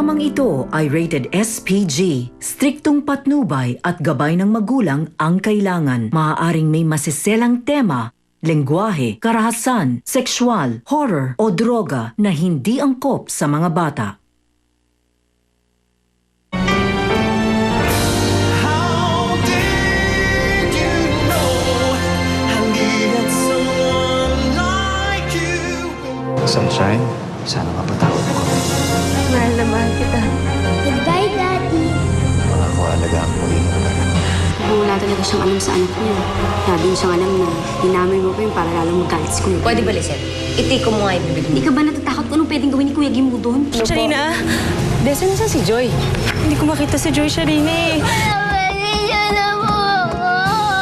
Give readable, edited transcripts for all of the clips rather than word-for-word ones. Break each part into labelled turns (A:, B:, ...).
A: Programang ito ay rated SPG. Striktong patnubay at gabay ng magulang ang kailangan. Maaaring may masiselang tema, lengguwahe, karahasan, sexual, horror o droga na hindi angkop sa mga bata.
B: Sunshine, sana mapatawad ko.
C: Mahal na mahal kita.
D: Goodbye, Daddy.
B: Pangako, alagaan mo rin ang anak.
E: Wala talaga siyang alam sa anak niya. Lagi niya siyang alam na dinamay mo pa yun para lalong magalit si Kuya.
C: Pwede ba, Lizette? Itiko mo nga yung bibig mo.
E: Hindi ka ba natatakot kung anong pwedeng gawin ni Kuya Gim mo doon?
C: Sharina! Desa, nasan si Joy? Hindi ko makita si Joy, Sharina eh.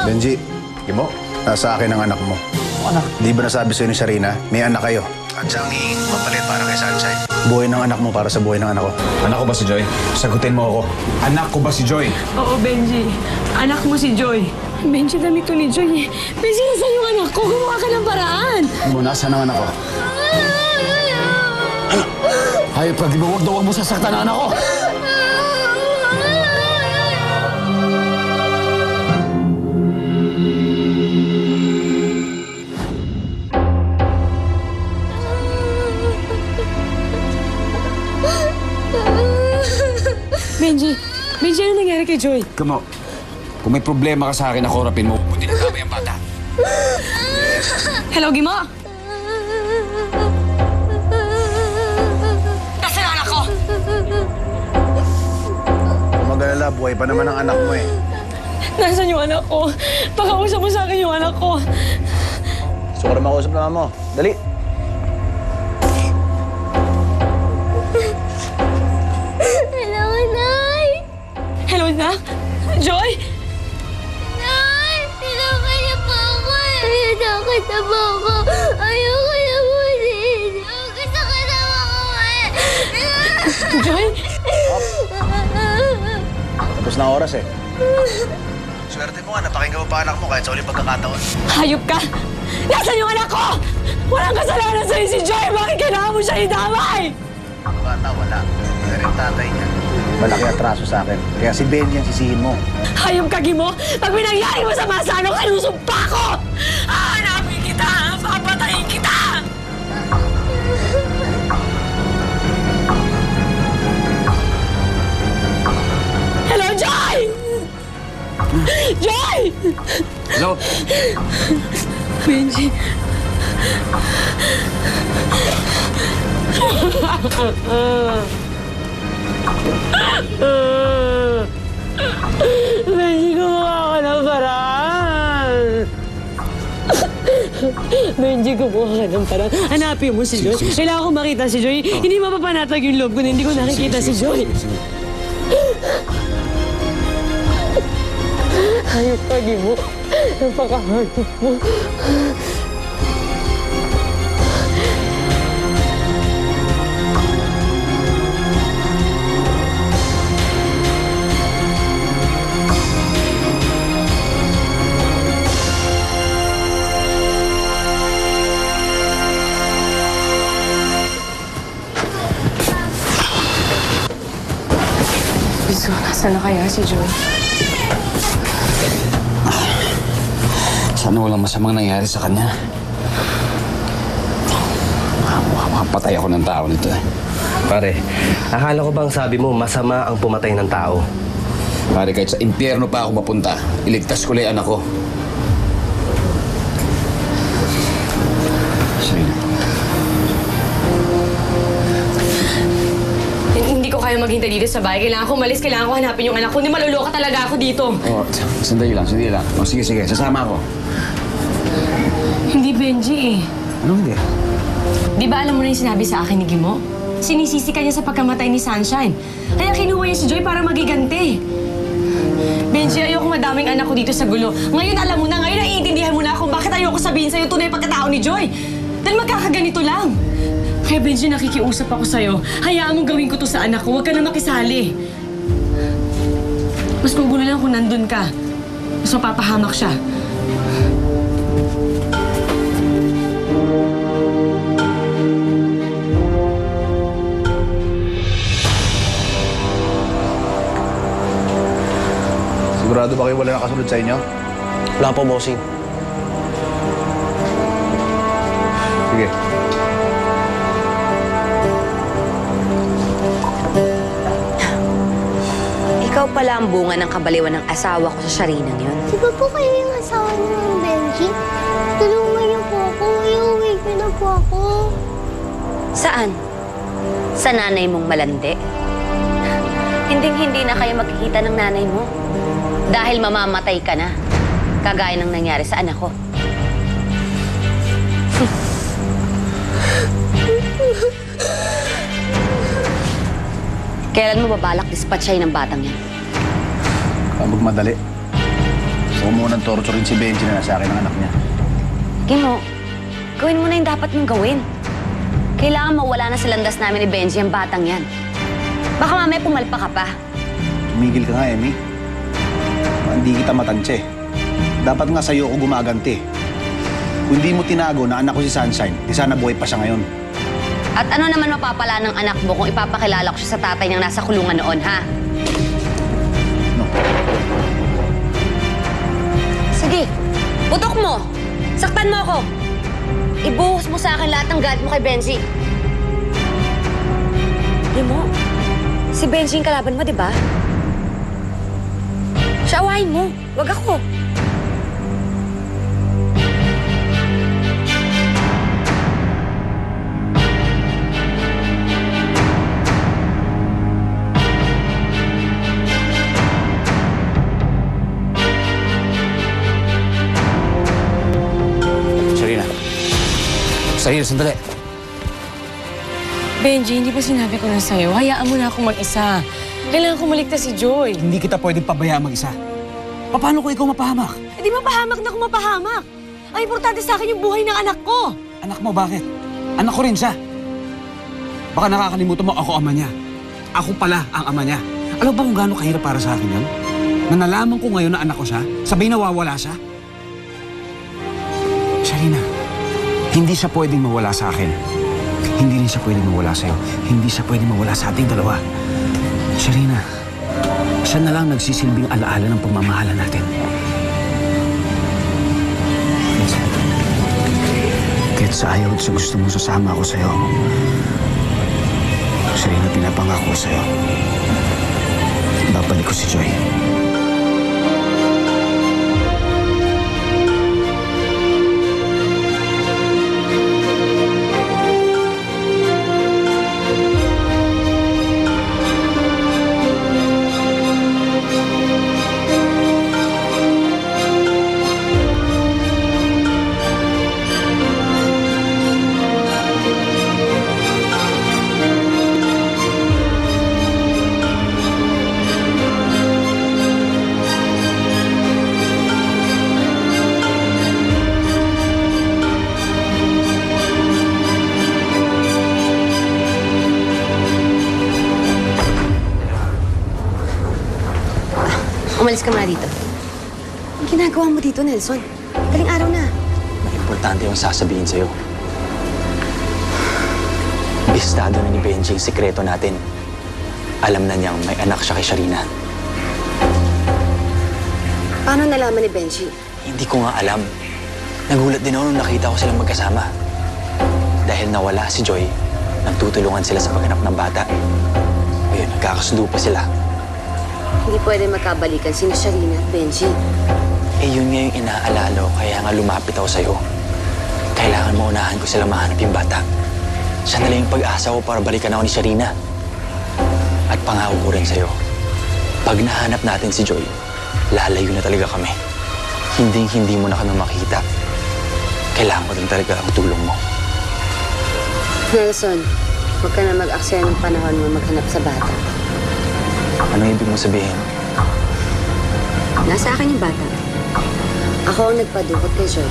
F: Benji, Kimo, nasa akin ang anak mo.
B: Anak?
F: Di ba nasabi sa'yo ni Sharina, may anak kayo? At siyang hihingi papalit para kay Sunshine. Buhay ng anak mo para sa buhay ng anak ko.
B: Anak ko ba si Joy? Sagutin mo ako. Anak ko ba si Joy?
C: Oo, Benji. Anak mo si Joy. Benji, damit to ni Joy eh. Benji, nasan yung anak ko? Gumawa ka ng paraan.
F: Muna, saan ang anak ko? Anak! Hayop ka, di ba huwag mo sasaktan ang anak ko?
C: Benji, ano nangyari kay Joy?
B: Kamo, kung may problema ka sa akin, ako rapin mo. Buti na tama yung bata.
C: Hello, Gimo? Nasaan ang anak ko?
F: Kung mag-alala, buhay pa naman ang anak mo eh.
C: Nasaan yung anak ko? Pakausap mo sa akin yung anak ko.
F: Gusto ko rin makausap naman mo. Dali!
C: Hello, Nak? Joy?
D: Nay! Tinakay niya po ako eh! Tinakay na po ako! Ayoko na po dito! Gusto ko na makauwi!
C: Joy?
F: Tapos na oras eh. Swerte mo nga, napakinggan mo pa anak mo kahit sa uling pagkakataon.
C: Hayop ka! Nasaan yung anak ko? Walang kasalanan sa'yo si Joy! Bakit kailangan mo siya idamay?
F: Ang bata, wala. Pero yung tatay niya, malaki atraso sa akin. Kaya si Benji ang sisihin mo.
C: Hayop ka, Gimo! Pag pinangyari mo sa masano, kalusumpa ko! Hahanapin kita! Papatayin kita! Hello, Joy! Joy!
B: Hello?
C: Benji. Benji, gumawa ka ng paraan. Benji, gumawa ka ng paraan. Hanapin mo si Joy. Kailangan ko makita si Joy. Hindi mapapanatag yung loob ko na hindi ko nakikita si Joy. Hayop ka, Gimo. Napaka-hurtful mo. So, nasaan na kaya si Joy?
B: Sana walang masamang nangyari sa kanya. Makapatay ako ng tao nito eh.
G: Pare, akala ko bang sabi mo masama ang pumatay ng tao?
B: Pare, kahit sa impyerno pa ako mapunta, iligtas ko lang yung anak ko. Sa'yo.
C: Hindi ko kaya maghintay dito sa bahay. Kailangan ko umalis. Kailangan ko hanapin yung anak ko. Hindi maluloka talaga ako dito.
B: Oh, sandali lang, sandali lang. Oh, sige, sige, sasama ako.
C: Hindi, Benji eh.
B: Ano hindi?
C: Di ba alam mo na yung sinabi sa akin ni Gimo? Sinisisi ka niya sa pagkamatay ni Sunshine. Kaya kinuha niya si Joy para magiganti. Benji, ayoko madaming anak ko dito sa gulo. Ngayon alam mo na, ngayon naiintindihan mo na kung bakit ayoko sabihin sa'yo tunay pagkatao ni Joy. Dahil magkakaganito lang. Kaya Benji, nakikiusap ako sa'yo. Hayaan mong gawin ko to sa anak ko. Huwag ka na makisali. Mas mabulo lang kung nandun ka. Mas mapapahamak siya.
F: Sigurado ba kayo wala nakasunod sa inyo?
G: Wala po, bossing.
F: Sige.
H: Ikaw pala ang bunga ng kabaliwan ng asawa ko sa Sharinang yun.
D: Di ba po kayo yung asawa niyo ng Benji? Tulungan niyo po ako. Iuwi ko na po ako.
H: Saan? Sa nanay mong malandi? Hinding-hindi na kayo magkikita ng nanay mo. Dahil mamamatay ka na. Kagaya ng nangyari sa anak ko. Kailan mo babalak dispatchay ng batang yan?
F: Huwag madali. Gusto ko munang torturin si Benji na nasa akin ang anak niya.
H: Kimo, gawin mo na yung dapat mong gawin. Kailangan mawala na sa landas namin ni Benji ang batang yan. Baka mamaya pumalpa ka pa.
F: Tumigil ka nga, Emmy. Hindi kita matansya eh. Dapat nga sa'yo ako gumaganti. Kung hindi mo tinago na anak ko si Sunshine, di sana buhay pa siya ngayon.
H: At ano naman mapapala ng anak mo kung ipapakilala ko siya sa tatay niyang nasa kulungan noon, ha?
F: No.
H: Sige, putok mo! Saktan mo ako! Ibuhos mo sa akin lahat ng galit mo kay Benji. Di mo, si Benji yung kalaban mo, di ba? Siya awahin mo, wag ako.
B: Sarina, sandali.
C: Benji, hindi ba sinabi ko na sa'yo? Hayaan mo na akong mag-isa. Kailangan ko maligtas si Joy.
I: Hindi kita pwedeng pabayaan mag-isa. Paano kung ikaw mapahamak?
C: Eh di mapahamak na kung mapahamak. Ang importante sa akin yung buhay ng anak ko.
I: Anak mo, bakit? Anak ko rin siya. Baka nakakalimutan mo ako ama niya. Ako pala ang ama niya. Alam ba kung gaano kahirap para sa akin yun? Na nalaman ko ngayon na anak ko siya, sabay nawawala siya? Sharina, hindi siya pwedeng mawala sa akin. Hindi rin siya pwedeng mawala sa'yo. Hindi siya pwedeng mawala sa ating dalawa. Sharina, siya na lang nagsisilbing alaala ng pagmamahalan natin. Kahit sa ayaw at sa gusto mo sasama ako sa'yo, Sharina, pinapangako ko sa'yo. Babalik ko si Joy.
H: Umalis ka muna dito. Ang ginagawa mo dito, Nelson? Galing araw na.
J: Importante yung sasabihin sa'yo. Bistado na ni Benji yung sikreto natin. Alam na niyang may anak siya kay Sharina.
H: Paano nalaman ni Benji?
J: Hindi ko nga alam. Nagulat din ako nung nakita ko silang magkasama. Dahil nawala si Joy, nagtutulungan sila sa paghanap ng bata. Ngayon, nagkakasundo pa sila.
H: Hindi pwede magkabalikan sino Sharina at Benji.
J: Eh yun nga yung inaalala ko, kaya nga lumapit ako sa'yo. Kailangan maunahan ko sila mahanap yung bata. Siya na lang yung pag-asa ko para balikan ako ni Sharina. At pangako ko rin sa'yo, pag nahanap natin si Joy, lalayo na talaga kami. Hinding-hindi mo na kami makita. Kailangan ko din talaga ang tulong mo.
H: Nelson, huwag ka na mag-aksaya ng panahon mo maghanap sa bata.
J: Anong ibig mo sabihin?
H: Nasa akin yung bata. Ako ang nagpadukot kay Joy.